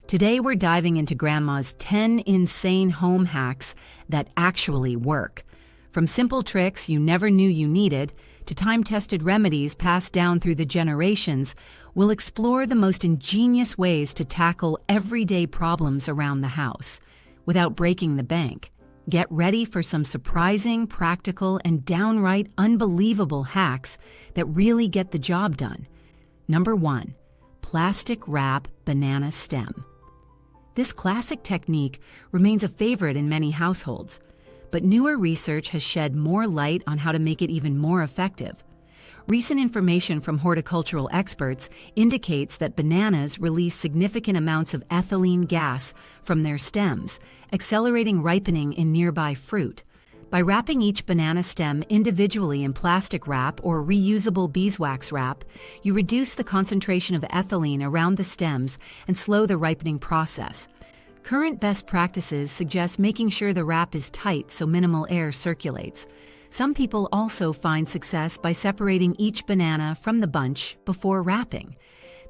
Today we're diving into Grandma's 10 insane home hacks that actually work. From simple tricks you never knew you needed to time-tested remedies passed down through the generations, we'll explore the most ingenious ways to tackle everyday problems around the house without breaking the bank. Get ready for some surprising, practical, and downright unbelievable hacks that really get the job done. Number 1. Plastic wrap banana stem. This classic technique remains a favorite in many households, but newer research has shed more light on how to make it even more effective. Recent information from horticultural experts indicates that bananas release significant amounts of ethylene gas from their stems, accelerating ripening in nearby fruit. By wrapping each banana stem individually in plastic wrap or reusable beeswax wrap, you reduce the concentration of ethylene around the stems and slow the ripening process. Current best practices suggest making sure the wrap is tight so minimal air circulates. Some people also find success by separating each banana from the bunch before wrapping.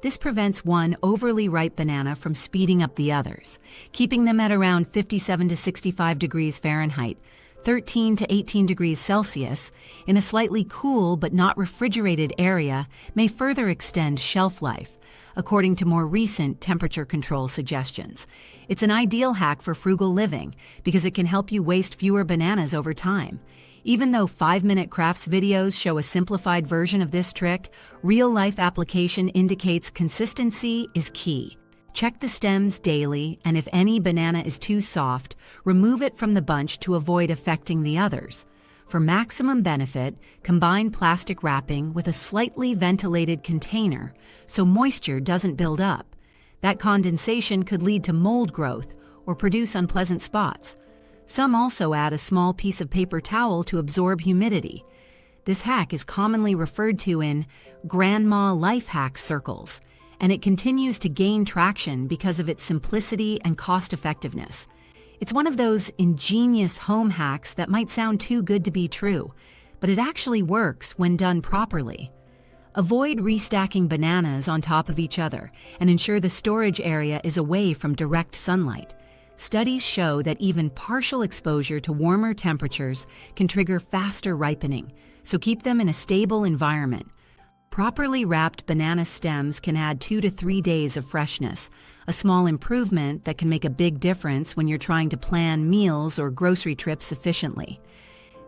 This prevents one overly ripe banana from speeding up the others, keeping them at around 57 to 65 degrees Fahrenheit, 13 to 18 degrees Celsius, in a slightly cool but not refrigerated area may further extend shelf life, according to more recent temperature control suggestions. It's an ideal hack for frugal living because it can help you waste fewer bananas over time. Even though 5-minute crafts videos show a simplified version of this trick, real-life application indicates consistency is key. Check the stems daily, and if any banana is too soft, remove it from the bunch to avoid affecting the others. For maximum benefit, combine plastic wrapping with a slightly ventilated container so moisture doesn't build up. That condensation could lead to mold growth or produce unpleasant spots. Some also add a small piece of paper towel to absorb humidity. This hack is commonly referred to in grandma life hack circles, and it continues to gain traction because of its simplicity and cost-effectiveness. It's one of those ingenious home hacks that might sound too good to be true, but it actually works when done properly. Avoid restacking bananas on top of each other and ensure the storage area is away from direct sunlight. Studies show that even partial exposure to warmer temperatures can trigger faster ripening, so keep them in a stable environment. Properly wrapped banana stems can add 2 to 3 days of freshness, a small improvement that can make a big difference when you're trying to plan meals or grocery trips efficiently.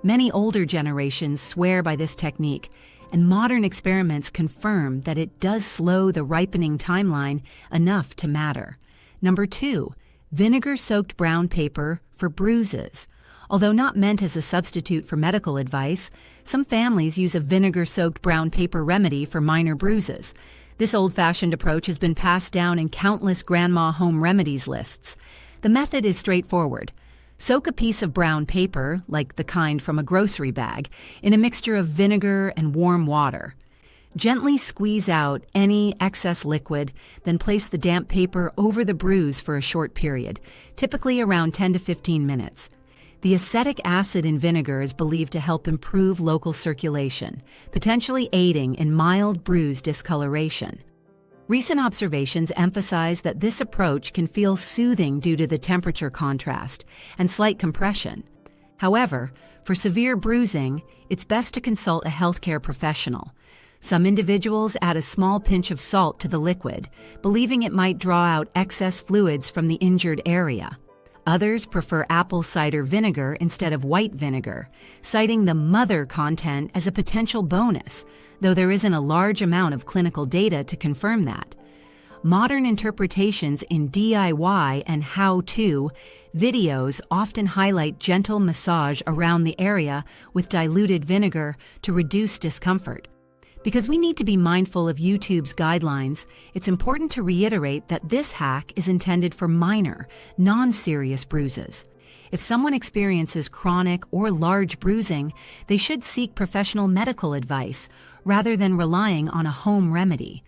Many older generations swear by this technique, and modern experiments confirm that it does slow the ripening timeline enough to matter. Number 2, vinegar-soaked brown paper for bruises. Although not meant as a substitute for medical advice, some families use a vinegar-soaked brown paper remedy for minor bruises. This old-fashioned approach has been passed down in countless grandma home remedies lists. The method is straightforward. Soak a piece of brown paper, like the kind from a grocery bag, in a mixture of vinegar and warm water. Gently squeeze out any excess liquid, then place the damp paper over the bruise for a short period, typically around 10 to 15 minutes. The acetic acid in vinegar is believed to help improve local circulation, potentially aiding in mild bruise discoloration. Recent observations emphasize that this approach can feel soothing due to the temperature contrast and slight compression. However, for severe bruising, it's best to consult a healthcare professional. Some individuals add a small pinch of salt to the liquid, believing it might draw out excess fluids from the injured area. Others prefer apple cider vinegar instead of white vinegar, citing the mother content as a potential bonus, though there isn't a large amount of clinical data to confirm that. Modern interpretations in DIY and how-to videos often highlight gentle massage around the area with diluted vinegar to reduce discomfort. Because we need to be mindful of YouTube's guidelines, it's important to reiterate that this hack is intended for minor, non-serious bruises. If someone experiences chronic or large bruising, they should seek professional medical advice rather than relying on a home remedy.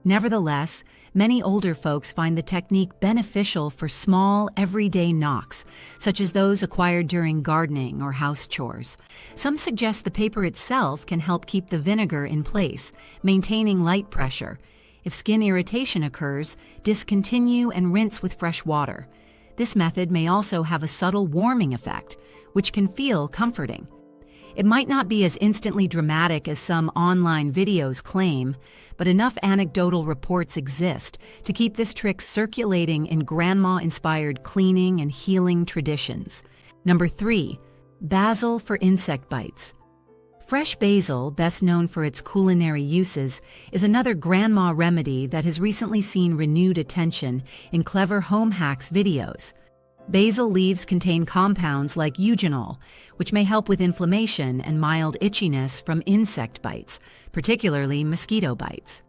Nevertheless, many older folks find the technique beneficial for small, everyday knocks, such as those acquired during gardening or house chores. Some suggest the paper itself can help keep the vinegar in place, maintaining light pressure. If skin irritation occurs, discontinue and rinse with fresh water. This method may also have a subtle warming effect, which can feel comforting. It might not be as instantly dramatic as some online videos claim, but enough anecdotal reports exist to keep this trick circulating in grandma-inspired cleaning and healing traditions. Number 3. Basil for insect bites. Fresh basil, best known for its culinary uses, is another grandma remedy that has recently seen renewed attention in clever home hacks videos. Basil leaves contain compounds like eugenol, which may help with inflammation and mild itchiness from insect bites, particularly mosquito bites.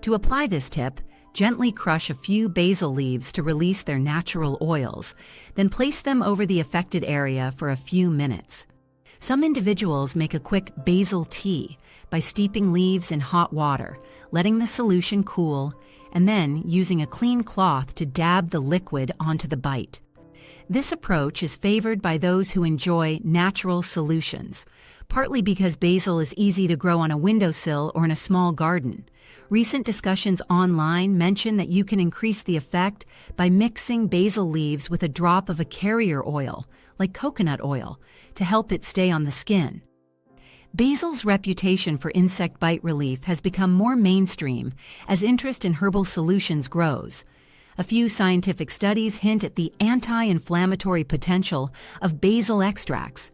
To apply this tip, gently crush a few basil leaves to release their natural oils, then place them over the affected area for a few minutes. Some individuals make a quick basil tea by steeping leaves in hot water, letting the solution cool, and then using a clean cloth to dab the liquid onto the bite. This approach is favored by those who enjoy natural solutions, partly because basil is easy to grow on a windowsill or in a small garden. Recent discussions online mention that you can increase the effect by mixing basil leaves with a drop of a carrier oil, like coconut oil, to help it stay on the skin. Basil's reputation for insect bite relief has become more mainstream as interest in herbal solutions grows. A few scientific studies hint at the anti-inflammatory potential of basil extracts,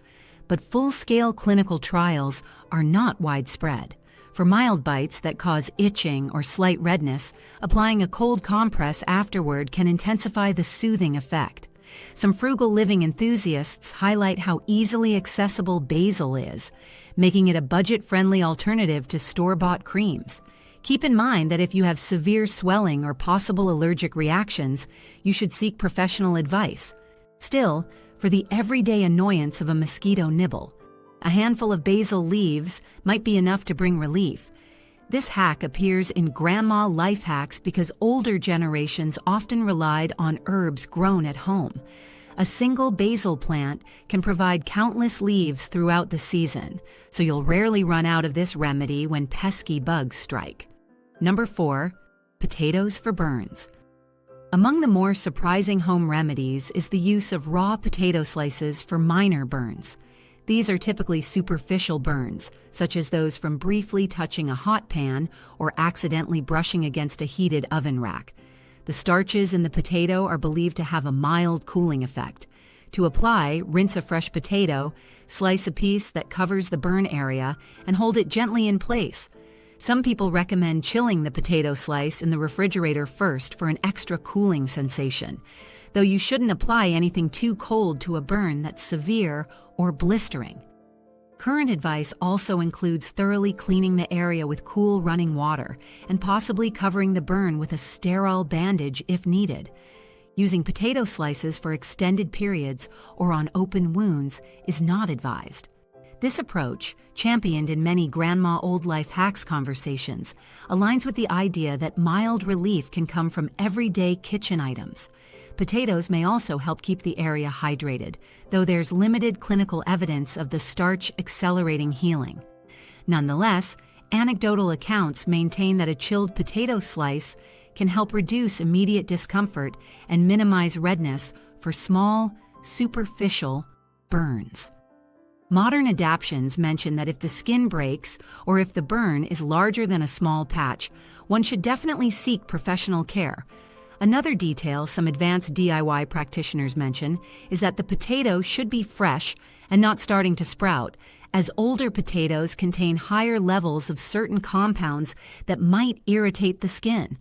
but full-scale clinical trials are not widespread. For mild bites that cause itching or slight redness, applying a cold compress afterward can intensify the soothing effect. Some frugal living enthusiasts highlight how easily accessible basil is, making it a budget-friendly alternative to store-bought creams. Keep in mind that if you have severe swelling or possible allergic reactions, you should seek professional advice. Still, for the everyday annoyance of a mosquito nibble, a handful of basil leaves might be enough to bring relief. This hack appears in grandma life hacks because older generations often relied on herbs grown at home. A single basil plant can provide countless leaves throughout the season, so you'll rarely run out of this remedy when pesky bugs strike. Number 4. Potatoes for burns. Among the more surprising home remedies is the use of raw potato slices for minor burns. These are typically superficial burns, such as those from briefly touching a hot pan or accidentally brushing against a heated oven rack. The starches in the potato are believed to have a mild cooling effect. To apply, rinse a fresh potato, slice a piece that covers the burn area, and hold it gently in place. Some people recommend chilling the potato slice in the refrigerator first for an extra cooling sensation, though you shouldn't apply anything too cold to a burn that's severe or blistering. Current advice also includes thoroughly cleaning the area with cool running water and possibly covering the burn with a sterile bandage if needed. Using potato slices for extended periods or on open wounds is not advised. This approach, championed in many grandma old life hacks conversations, aligns with the idea that mild relief can come from everyday kitchen items. Potatoes may also help keep the area hydrated, though there's limited clinical evidence of the starch accelerating healing. Nonetheless, anecdotal accounts maintain that a chilled potato slice can help reduce immediate discomfort and minimize redness for small, superficial burns. Modern adaptations mention that if the skin breaks or if the burn is larger than a small patch, one should definitely seek professional care. Another detail some advanced DIY practitioners mention is that the potato should be fresh and not starting to sprout, as older potatoes contain higher levels of certain compounds that might irritate the skin.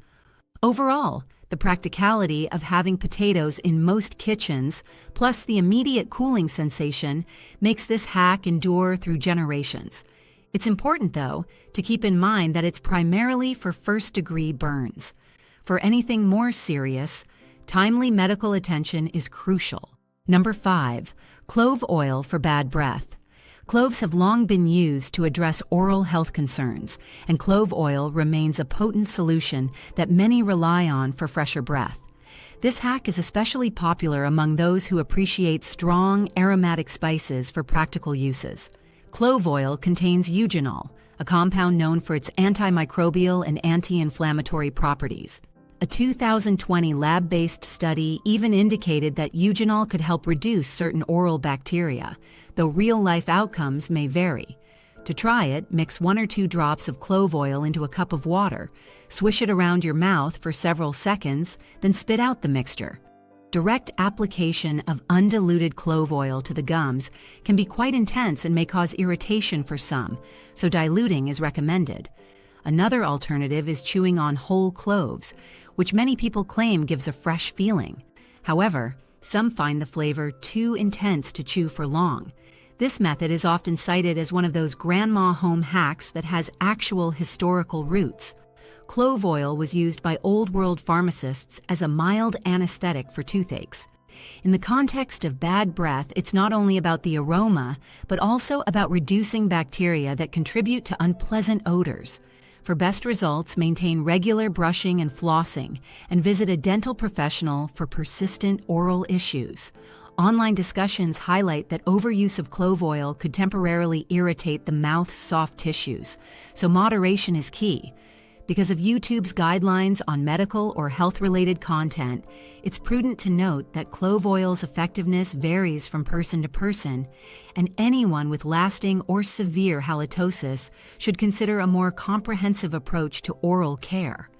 Overall, the practicality of having potatoes in most kitchens, plus the immediate cooling sensation, makes this hack endure through generations. It's important, though, to keep in mind that it's primarily for first-degree burns. For anything more serious, timely medical attention is crucial. Number 5. Clove oil for bad breath. Cloves have long been used to address oral health concerns, and clove oil remains a potent solution that many rely on for fresher breath. This hack is especially popular among those who appreciate strong, aromatic spices for practical uses. Clove oil contains eugenol, a compound known for its antimicrobial and anti-inflammatory properties. A 2020 lab-based study even indicated that eugenol could help reduce certain oral bacteria, though real-life outcomes may vary. To try it, mix 1 or 2 drops of clove oil into a cup of water, swish it around your mouth for several seconds, then spit out the mixture. Direct application of undiluted clove oil to the gums can be quite intense and may cause irritation for some, so diluting is recommended. Another alternative is chewing on whole cloves, which many people claim gives a fresh feeling. However, some find the flavor too intense to chew for long. This method is often cited as one of those grandma home hacks that has actual historical roots. Clove oil was used by Old World pharmacists as a mild anesthetic for toothaches. In the context of bad breath, it's not only about the aroma, but also about reducing bacteria that contribute to unpleasant odors. For best results, maintain regular brushing and flossing, and visit a dental professional for persistent oral issues. Online discussions highlight that overuse of clove oil could temporarily irritate the mouth's soft tissues, so moderation is key. Because of YouTube's guidelines on medical or health-related content, it's prudent to note that clove oil's effectiveness varies from person to person, and anyone with lasting or severe halitosis should consider a more comprehensive approach to oral care.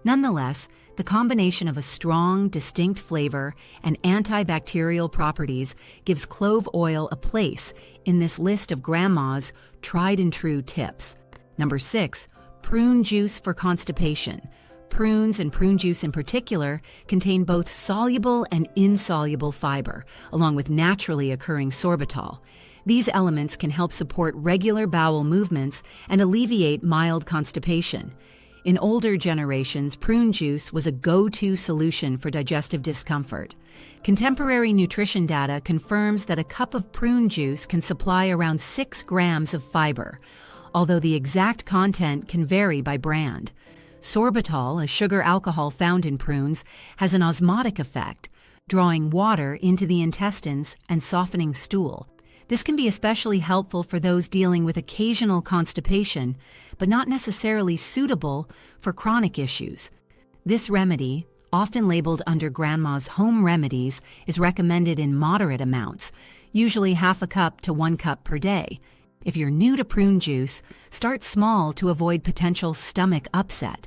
Nonetheless, the combination of a strong, distinct flavor and antibacterial properties gives clove oil a place in this list of Grandma's tried-and-true tips. Number 6. Prune juice for constipation. Prunes, and prune juice in particular, contain both soluble and insoluble fiber, along with naturally occurring sorbitol. These elements can help support regular bowel movements and alleviate mild constipation. In older generations, prune juice was a go-to solution for digestive discomfort. Contemporary nutrition data confirms that a cup of prune juice can supply around 6 grams of fiber, although the exact content can vary by brand. Sorbitol, a sugar alcohol found in prunes, has an osmotic effect, drawing water into the intestines and softening stool. This can be especially helpful for those dealing with occasional constipation, but not necessarily suitable for chronic issues. This remedy, often labeled under Grandma's home remedies, is recommended in moderate amounts, usually half a cup to 1 cup per day. If you're new to prune juice, start small to avoid potential stomach upset.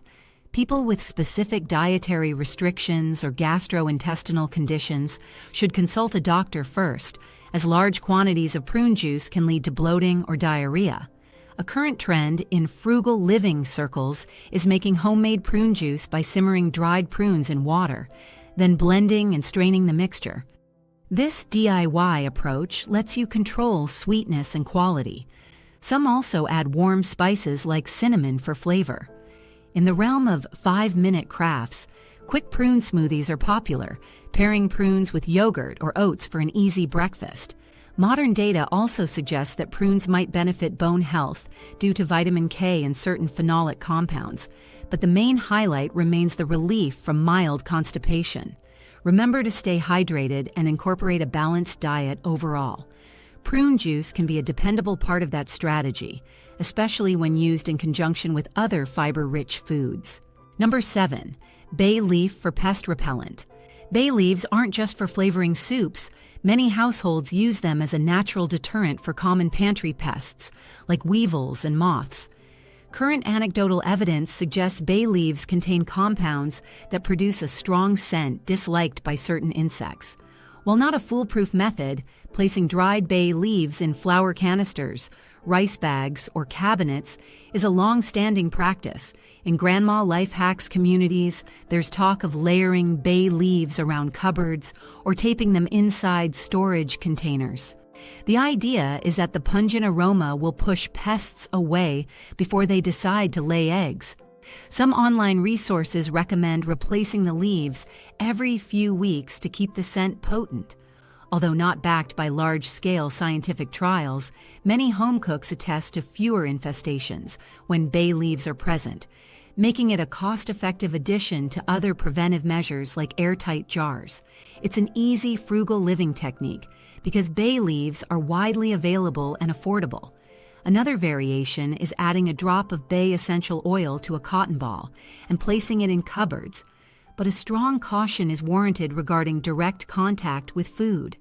People with specific dietary restrictions or gastrointestinal conditions should consult a doctor first, as large quantities of prune juice can lead to bloating or diarrhea. A current trend in frugal living circles is making homemade prune juice by simmering dried prunes in water, then blending and straining the mixture. This DIY approach lets you control sweetness and quality. Some also add warm spices like cinnamon for flavor. In the realm of 5-minute crafts, quick prune smoothies are popular, pairing prunes with yogurt or oats for an easy breakfast. Modern data also suggests that prunes might benefit bone health due to vitamin K and certain phenolic compounds, but the main highlight remains the relief from mild constipation. Remember to stay hydrated and incorporate a balanced diet overall. Prune juice can be a dependable part of that strategy, especially when used in conjunction with other fiber-rich foods. Number 7. Bay leaf for pest repellent. Bay leaves aren't just for flavoring soups. Many households use them as a natural deterrent for common pantry pests, like weevils and moths. Current anecdotal evidence suggests bay leaves contain compounds that produce a strong scent disliked by certain insects. While not a foolproof method, placing dried bay leaves in flour canisters, rice bags, or cabinets is a long-standing practice. In Grandma Life Hacks communities, there's talk of layering bay leaves around cupboards or taping them inside storage containers. The idea is that the pungent aroma will push pests away before they decide to lay eggs. Some online resources recommend replacing the leaves every few weeks to keep the scent potent. Although not backed by large-scale scientific trials, many home cooks attest to fewer infestations when bay leaves are present, making it a cost-effective addition to other preventive measures like airtight jars. It's an easy, frugal living technique because bay leaves are widely available and affordable. Another variation is adding a drop of bay essential oil to a cotton ball and placing it in cupboards, but a strong caution is warranted regarding direct contact with food.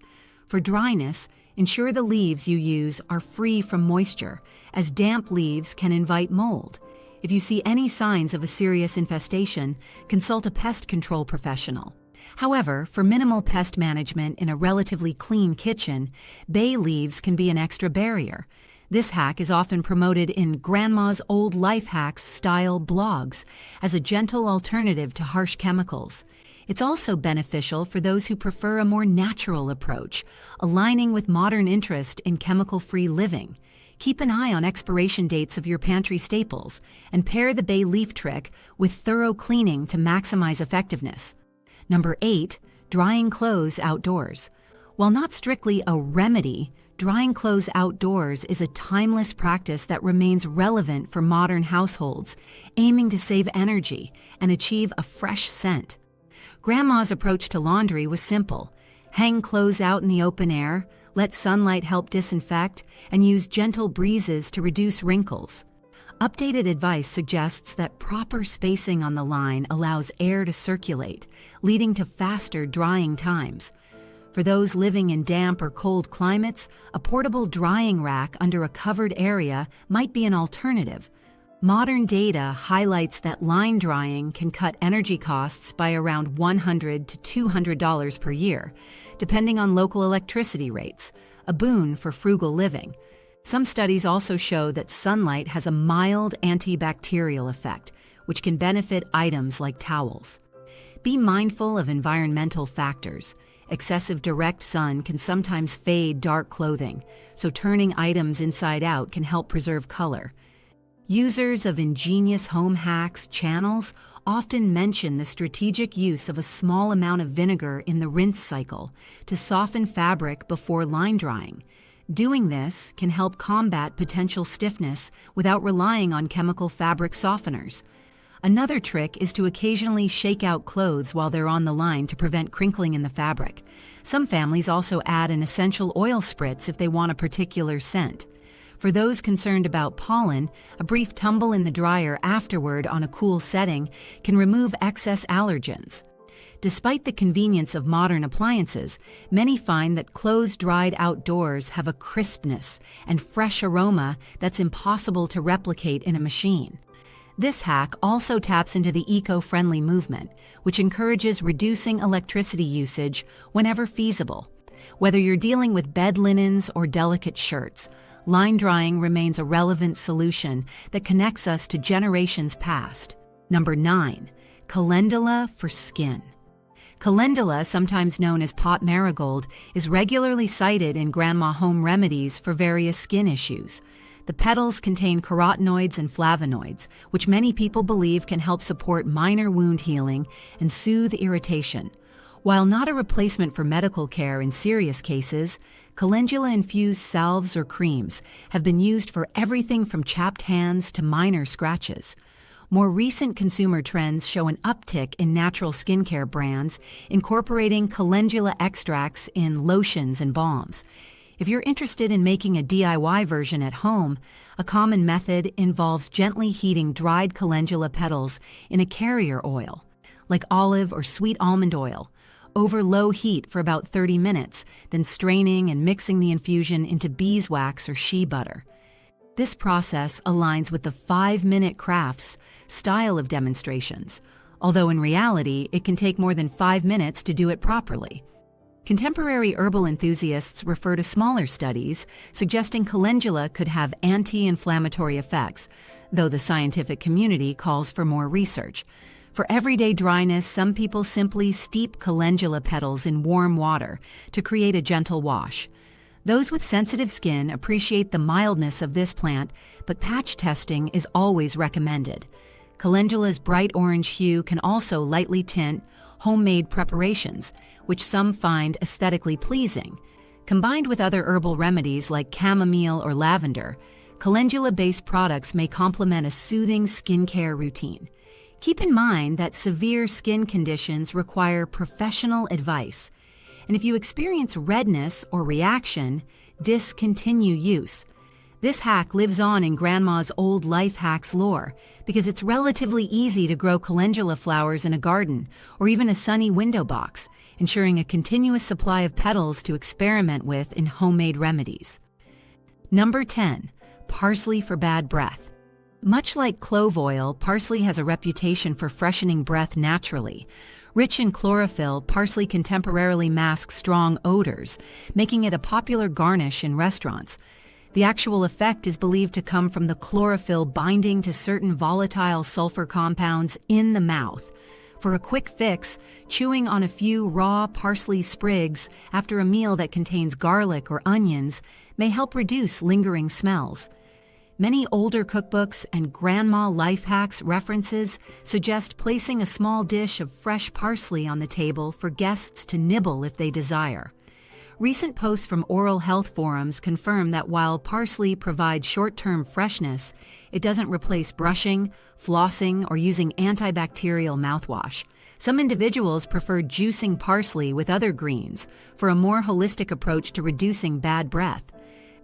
For dryness, ensure the leaves you use are free from moisture, as damp leaves can invite mold. If you see any signs of a serious infestation, consult a pest control professional. However, for minimal pest management in a relatively clean kitchen, bay leaves can be an extra barrier. This hack is often promoted in Grandma's Old Life Hacks style blogs as a gentle alternative to harsh chemicals. It's also beneficial for those who prefer a more natural approach, aligning with modern interest in chemical-free living. Keep an eye on expiration dates of your pantry staples and pair the bay leaf trick with thorough cleaning to maximize effectiveness. Number 8, drying clothes outdoors. While not strictly a remedy, drying clothes outdoors is a timeless practice that remains relevant for modern households, aiming to save energy and achieve a fresh scent. Grandma's approach to laundry was simple: hang clothes out in the open air, let sunlight help disinfect, and use gentle breezes to reduce wrinkles. Updated advice suggests that proper spacing on the line allows air to circulate, leading to faster drying times. For those living in damp or cold climates, a portable drying rack under a covered area might be an alternative. Modern data highlights that line drying can cut energy costs by around $100 to $200 per year, depending on local electricity rates, a boon for frugal living. Some studies also show that sunlight has a mild antibacterial effect, which can benefit items like towels. Be mindful of environmental factors. Excessive direct sun can sometimes fade dark clothing, so turning items inside out can help preserve color. Users of ingenious home hacks channels often mention the strategic use of a small amount of vinegar in the rinse cycle to soften fabric before line drying. Doing this can help combat potential stiffness without relying on chemical fabric softeners. Another trick is to occasionally shake out clothes while they're on the line to prevent crinkling in the fabric. Some families also add an essential oil spritz if they want a particular scent. For those concerned about pollen, a brief tumble in the dryer afterward on a cool setting can remove excess allergens. Despite the convenience of modern appliances, many find that clothes dried outdoors have a crispness and fresh aroma that's impossible to replicate in a machine. This hack also taps into the eco-friendly movement, which encourages reducing electricity usage whenever feasible. Whether you're dealing with bed linens or delicate shirts, line drying remains a relevant solution that connects us to generations past. Number 9, calendula for skin. Calendula, sometimes known as pot marigold, is regularly cited in grandma home remedies for various skin issues. The petals contain carotenoids and flavonoids, which many people believe can help support minor wound healing and soothe irritation. While not a replacement for medical care in serious cases, calendula-infused salves or creams have been used for everything from chapped hands to minor scratches. More recent consumer trends show an uptick in natural skincare brands incorporating calendula extracts in lotions and balms. If you're interested in making a DIY version at home, a common method involves gently heating dried calendula petals in a carrier oil, like olive or sweet almond oil, over low heat for about 30 minutes, then straining and mixing the infusion into beeswax or shea butter. This process aligns with the 5-minute crafts style of demonstrations, although in reality it can take more than 5 minutes to do it properly. Contemporary herbal enthusiasts refer to smaller studies suggesting calendula could have anti-inflammatory effects, though the scientific community calls for more research. For everyday dryness, some people simply steep calendula petals in warm water to create a gentle wash. Those with sensitive skin appreciate the mildness of this plant, but patch testing is always recommended. Calendula's bright orange hue can also lightly tint homemade preparations, which some find aesthetically pleasing. Combined with other herbal remedies like chamomile or lavender, calendula-based products may complement a soothing skincare routine. Keep in mind that severe skin conditions require professional advice, and if you experience redness or reaction, discontinue use. This hack lives on in Grandma's old life hacks lore because it's relatively easy to grow calendula flowers in a garden or even a sunny window box, ensuring a continuous supply of petals to experiment with in homemade remedies. Number 10. Parsley for bad breath. Much like clove oil, parsley has a reputation for freshening breath naturally. Rich in chlorophyll, parsley can temporarily mask strong odors, making it a popular garnish in restaurants. The actual effect is believed to come from the chlorophyll binding to certain volatile sulfur compounds in the mouth. For a quick fix, chewing on a few raw parsley sprigs after a meal that contains garlic or onions may help reduce lingering smells. Many older cookbooks and grandma life hacks references suggest placing a small dish of fresh parsley on the table for guests to nibble if they desire. Recent posts from oral health forums confirm that while parsley provides short-term freshness, it doesn't replace brushing, flossing, or using antibacterial mouthwash. Some individuals prefer juicing parsley with other greens for a more holistic approach to reducing bad breath.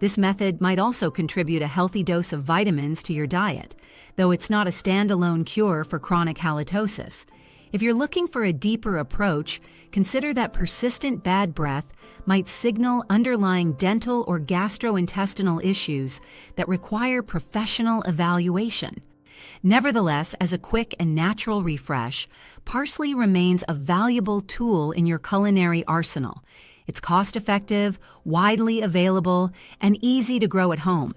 This method might also contribute a healthy dose of vitamins to your diet, though it's not a standalone cure for chronic halitosis. If you're looking for a deeper approach, consider that persistent bad breath might signal underlying dental or gastrointestinal issues that require professional evaluation. Nevertheless, as a quick and natural refresh, parsley remains a valuable tool in your culinary arsenal. It's cost-effective, widely available, and easy to grow at home.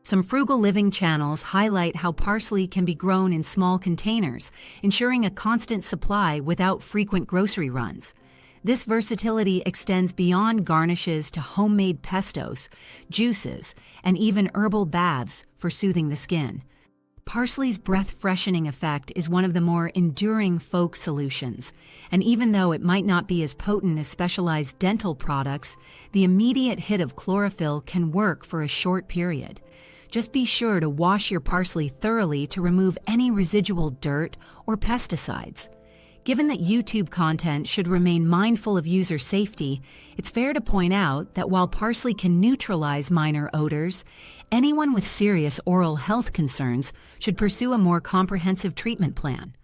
Some frugal living channels highlight how parsley can be grown in small containers, ensuring a constant supply without frequent grocery runs. This versatility extends beyond garnishes to homemade pestos, juices, and even herbal baths for soothing the skin. Parsley's breath-freshening effect is one of the more enduring folk solutions, and even though it might not be as potent as specialized dental products, the immediate hit of chlorophyll can work for a short period. Just be sure to wash your parsley thoroughly to remove any residual dirt or pesticides. Given that YouTube content should remain mindful of user safety, it's fair to point out that while parsley can neutralize minor odors, anyone with serious oral health concerns should pursue a more comprehensive treatment plan.